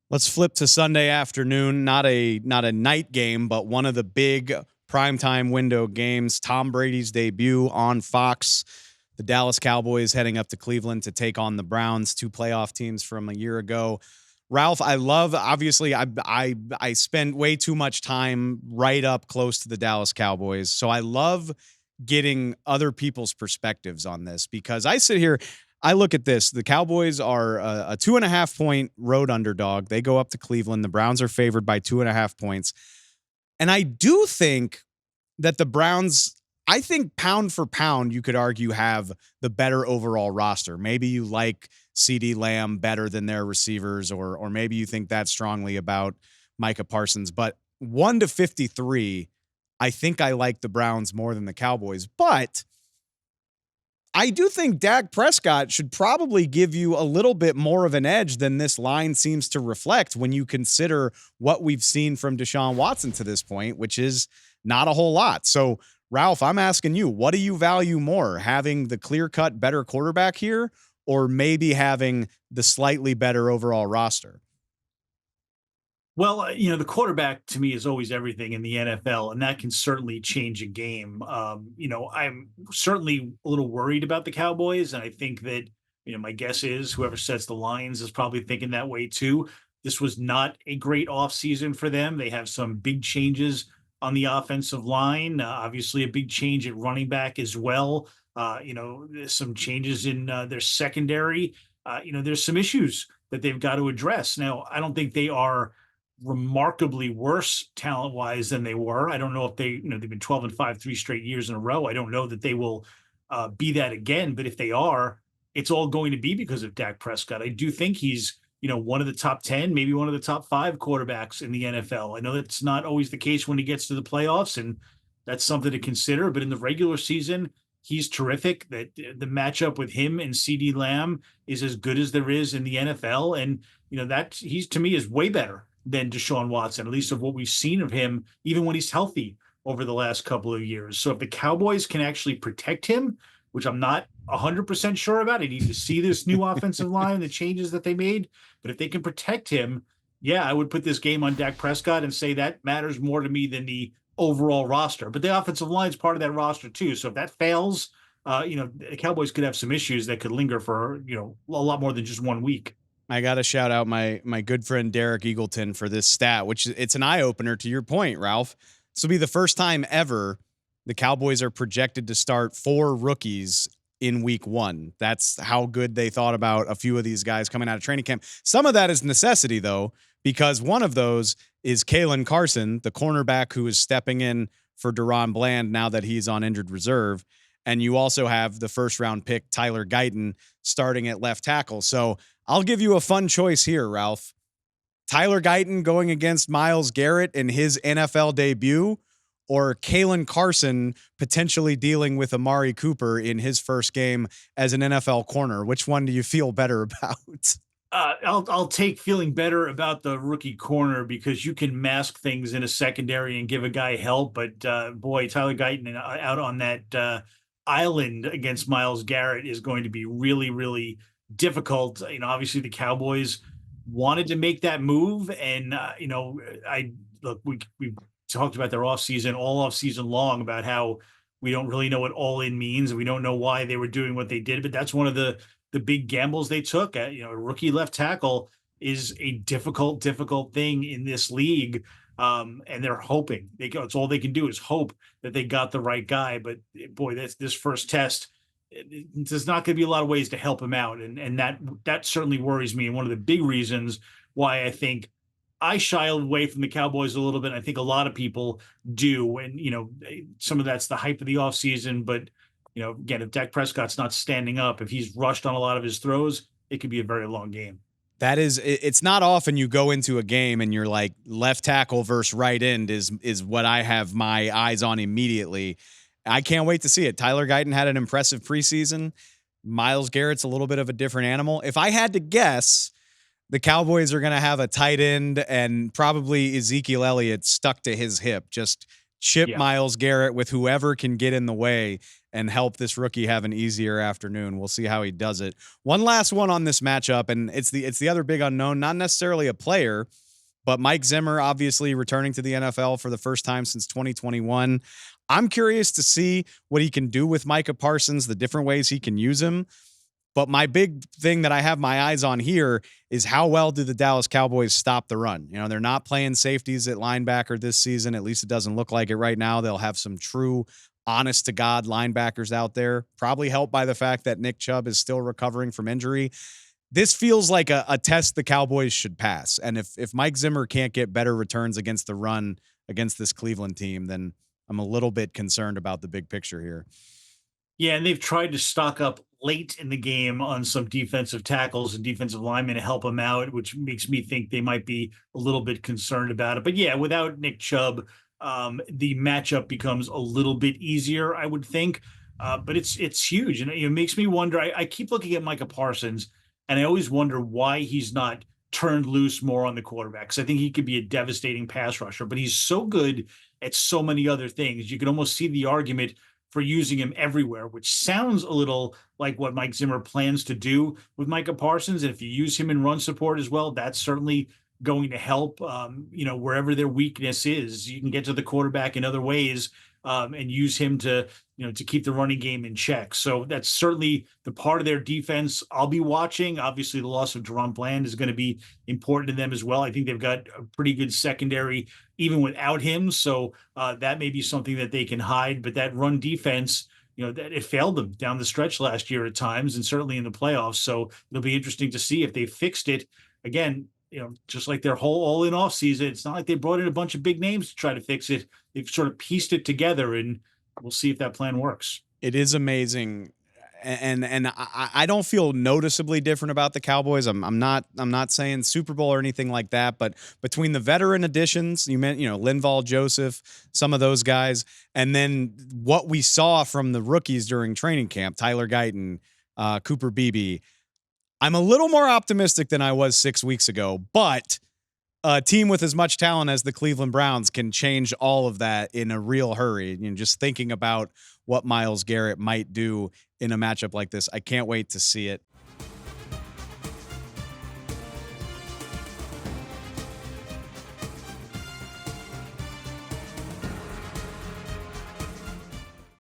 Let's flip to Sunday afternoon. Not a night game, but one of the big primetime window games. Tom Brady's debut on Fox. The Dallas Cowboys heading up to Cleveland to take on the Browns, two playoff teams from a year ago. Ralph, obviously I spend way too much time right up close to the Dallas Cowboys. So I love getting other people's perspectives on this because I sit here, I look at this. The Cowboys are a 2.5 point road underdog. They go up to Cleveland. The Browns are favored by 2.5 points. And I do think that the Browns, I think pound for pound, you could argue have the better overall roster. Maybe you like CeeDee Lamb better than their receivers, or maybe you think that strongly about Micah Parsons. But 1-53, I think I like the Browns more than the Cowboys. But I do think Dak Prescott should probably give you a little bit more of an edge than this line seems to reflect when you consider what we've seen from Deshaun Watson to this point, which is not a whole lot. So, Ralph, I'm asking you, what do you value more, having the clear-cut better quarterback here or maybe having the slightly better overall roster? Well, the quarterback to me is always everything in the NFL, and that can certainly change a game. I'm certainly a little worried about the Cowboys, and I think that, my guess is whoever sets the lines is probably thinking that way too. This was not a great offseason for them. They have some big changes on the offensive line, obviously, a big change at running back as well. There's some changes in their secondary. There's some issues that they've got to address. Now, I don't think they are remarkably worse talent wise than they were. I don't know if they've been 12-5 3 straight years in a row. I don't know that they will be that again, but if they are, it's all going to be because of Dak Prescott. I do think he's, one of the top 10, maybe one of the top 5 quarterbacks in the NFL. I know that's not always the case when he gets to the playoffs, and that's something to consider, but in the regular season, he's terrific. That the matchup with him and CeeDee Lamb is as good as there is in the NFL. And, that he's, to me, is way better than Deshaun Watson, at least of what we've seen of him, even when he's healthy over the last couple of years. So if the Cowboys can actually protect him, which I'm not 100% sure about, I need to see this new offensive line, the changes that they made. But if they can protect him, yeah, I would put this game on Dak Prescott and say that matters more to me than the overall roster. But the offensive line is part of that roster too. So if that fails, the Cowboys could have some issues that could linger for, a lot more than just 1 week. I got to shout out my good friend Derek Eagleton for this stat, which it's an eye opener to your point, Ralph. This will be the first time ever the Cowboys are projected to start 4 rookies in week 1. That's how good they thought about a few of these guys coming out of training camp. Some of that is necessity, though, because one of those is Kalen Carson, the cornerback who is stepping in for Deron Bland now that he's on injured reserve. And you also have the first round pick, Tyler Guyton, starting at left tackle. So I'll give you a fun choice here, Ralph. Tyler Guyton going against Myles Garrett in his NFL debut, or Kalen Carson potentially dealing with Amari Cooper in his first game as an NFL corner. Which one do you feel better about? I'll take feeling better about the rookie corner because you can mask things in a secondary and give a guy help. But boy, Tyler Guyton out on that island against Myles Garrett is going to be really, really difficult. Obviously the Cowboys wanted to make that move, and I look, we talked about their offseason all offseason long about how we don't really know what all in means, and we don't know why they were doing what they did. But that's one of the big gambles they took. A rookie left tackle is a difficult thing in this league. And they're hoping it's all they can do is hope that they got the right guy. But boy, that's this first test. There's not going to be a lot of ways to help him out, and that certainly worries me. And one of the big reasons why I think I shy away from the Cowboys a little bit. I think a lot of people do, and some of that's the hype of the offseason. But again, if Dak Prescott's not standing up, if he's rushed on a lot of his throws, it could be a very long game. It's not often you go into a game and you're like left tackle versus right end is what I have my eyes on immediately. I can't wait to see it. Tyler Guyton had an impressive preseason. Myles Garrett's a little bit of a different animal. If I had to guess, the Cowboys are going to have a tight end and probably Ezekiel Elliott stuck to his hip, just chip Yeah. Myles Garrett with whoever can get in the way and help this rookie have an easier afternoon. We'll see how he does it. One last one on this matchup, and it's the other big unknown, not necessarily a player, but Mike Zimmer obviously returning to the NFL for the first time since 2021. I'm curious to see what he can do with Micah Parsons, the different ways he can use him. But my big thing that I have my eyes on here is how well do the Dallas Cowboys stop the run? You know, they're not playing safeties at linebacker this season. At least it doesn't look like it right now. They'll have some true, honest to God linebackers out there, probably helped by the fact that Nick Chubb is still recovering from injury. This feels like a test the Cowboys should pass. And if Mike Zimmer can't get better returns against the run against this Cleveland team, then I'm a little bit concerned about the big picture here. Yeah, and they've tried to stock up late in the game on some defensive tackles and defensive linemen to help them out, which makes me think they might be a little bit concerned about it. But yeah, without Nick Chubb, the matchup becomes a little bit easier, I would think. But it's huge, and it makes me wonder. I keep looking at Micah Parsons, and I always wonder why he's not turned loose more on the quarterback. Because I think he could be a devastating pass rusher, but he's so good at so many other things. You can almost see the argument for using him everywhere, which sounds a little like what Mike Zimmer plans to do with Micah Parsons. And if you use him in run support as well, that's certainly going to help. Wherever their weakness is, you can get to the quarterback in other ways, and use him to, to keep the running game in check. So that's certainly the part of their defense I'll be watching. Obviously, the loss of Jerome Bland is going to be important to them as well. I think they've got a pretty good secondary even without him. So that may be something that they can hide. But that run defense, that it failed them down the stretch last year at times, and certainly in the playoffs. So it'll be interesting to see if they fixed it again. Just like their whole all-in off season, it's not like they brought in a bunch of big names to try to fix it. They've sort of pieced it together, and we'll see if that plan works. It is amazing. And I don't feel noticeably different about the Cowboys. I'm not saying Super Bowl or anything like that, but between the veteran additions, you meant, Linval Joseph, some of those guys, and then what we saw from the rookies during training camp, Tyler Guyton, Cooper Beebe, I'm a little more optimistic than I was 6 weeks ago, but a team with as much talent as the Cleveland Browns can change all of that in a real hurry. Just thinking about what Myles Garrett might do in a matchup like this, I can't wait to see it.